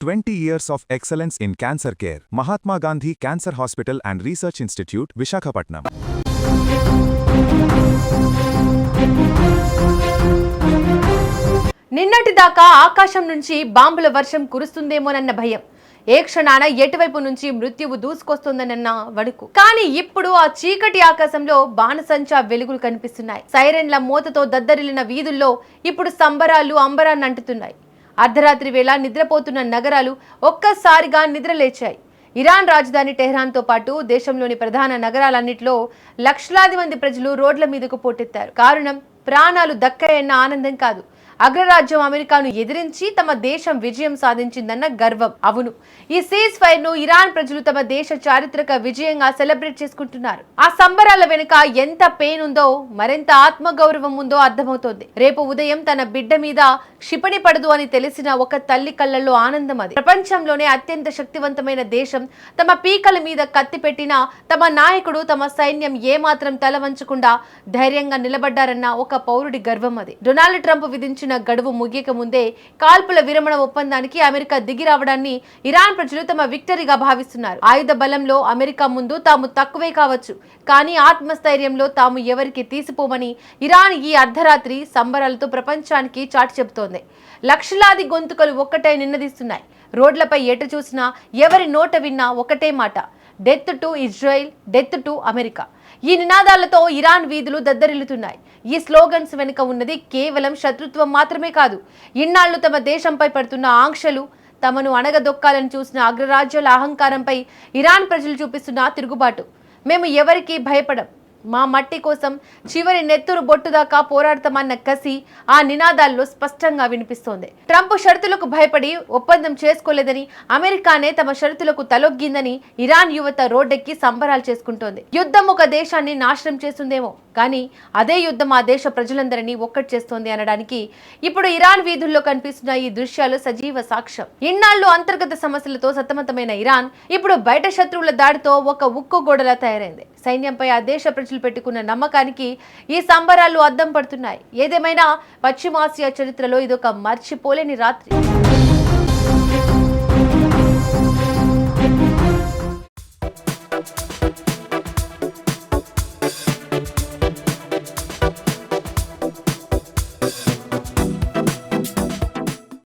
20 years of excellence in cancer care. Mahatma Gandhi Cancer Hospital and Research Institute, Visakhapatnam. నిన్నటి దాకా ఆకాశం నుంచి బాంబుల వర్షం కురుస్తుందేమోనన్న భయం, ఏ క్షణాన ఎటువైపు నుంచి మృత్యువు దూసుకొస్తుందనన్న వణుకు. కానీ ఇప్పుడు ఆ చీకటి ఆకాశంలో బాణసంచా వెలుగులు కనిపిస్తున్నాయి. సైరన్ల మోతతో దద్దరిల్లిన వీధుల్లో ఇప్పుడు సంబరాలు అంబరాన్ని అంటుతున్నాయి. అర్ధరాత్రి వేళ నిద్రపోతున్న నగరాలు ఒక్కసారిగా నిద్రలేచాయి. ఇరాన్ రాజధాని టెహ్రాన్తో పాటు దేశంలోని ప్రధాన నగరాలన్నింటిలో లక్షలాది మంది ప్రజలు రోడ్ల మీదకు పోటెత్తారు. కారణం ప్రాణాలు దక్కాయన్న ఆనందం కాదు, అగ్రరాజ్యం అమెరికాను ఎదిరించి తమ దేశం విజయం సాధించిందన్న గర్వం. అవును, ఈ సీజ్ ఫైర్ ను ఇరాన్ ప్రజలు తమ దేశ చారిత్రక విజయంగా సెలబ్రేట్ చేసుకుంటున్నారు. ఆ సంబరాల వెనుక ఎంత పెయిన్ ఉందో, మరింత ఆత్మగౌరవం ఉందో అర్థమవుతోంది. రేపు ఉదయం తన బిడ్డ మీద క్షిపణి పడదు అని తెలిసిన ఒక తల్లి కళ్ళల్లో ఆనందం అది. ప్రపంచంలోనే అత్యంత శక్తివంతమైన దేశం తమ పీకల మీద కత్తి పెట్టినా తమ నాయకుడు, తమ సైన్యం ఏమాత్రం తల వంచకుండా ధైర్యంగా నిలబడ్డారన్న ఒక పౌరుడి గర్వం అది. డొనాల్డ్ ట్రంప్ విధించిన గడువు ముగియక ముందే కాల్పుల విరమణ ఒప్పందానికి అమెరికా దిగి రావడాన్ని ఇరాన్ ప్రజలు తమ విక్టరీగా భావిస్తున్నారు. ఆయుధ బలంలో అమెరికా ముందు తాము తక్కువే కావచ్చు, కానీ ఆత్మస్థైర్యంలో తాము ఎవరికి తీసిపోమని ఇరాన్ ఈ అర్ధరాత్రి సంబరాలతో ప్రపంచానికి చాటి చెబుతోంది. లక్షలాది గొంతుకలు ఒక్కటే నిన్నదిస్తున్నాయి. రోడ్లపై ఎటు చూసినా, ఎవరి నోట విన్నా ఒకటే మాట, death to Israel, death to America. ఈ నినాదాలతో ఇరాన్ వీధులు దద్దరిల్లుతున్నాయి. ఈ స్లోగన్స్ వెనుక ఉన్నది కేవలం శత్రుత్వం మాత్రమే కాదు, ఇన్నాళ్లు తమ దేశంపై పడుతున్న ఆంక్షలు, తమను అణగదొక్కాలని చూసిన అగ్రరాజ్యాల అహంకారంపై ఇరాన్ ప్రజలు చూపిస్తున్న తిరుగుబాటు. మేము ఎవరికీ భయపడం, మా మట్టి కోసం చివరి నెత్తురు బొట్టు దాకా పోరాడతామన్న కసి ఆ నినాదాల్లో స్పష్టంగా వినిపిస్తోంది. ట్రంప్ షరతులకు భయపడి ఒప్పందం చేసుకోలేదని, అమెరికానే తమ షరతులకు తలొగ్గిందని ఇరాన్ యువత రోడ్డెక్కి సంబరాలు చేసుకుంటోంది. యుద్ధం ఒక దేశాన్ని నాశనం చేస్తుందేమో, కానీ అదే యుద్ధం ఆ దేశ ప్రజలందరినీ ఒక్కటి చేస్తోంది అనడానికి ఇప్పుడు ఇరాన్ వీధుల్లో కనిపిస్తున్న ఈ దృశ్యాలు సజీవ సాక్ష్యం. ఇన్నాళ్లు అంతర్గత సమస్యలతో సతమతమైన ఇరాన్ ఇప్పుడు బయట శత్రువుల దాడితో ఒక ఉక్కు గోడలా తయారైంది. సైన్యంపై ఆ దేశ ప్రజలు పెట్టుకున్న నమ్మకానికి ఈ సంబరాలు అద్దం పడుతున్నాయి. ఏదేమైనా పశ్చిమాసియా చరిత్రలో ఇదొక మర్చిపోలేని రాత్రి.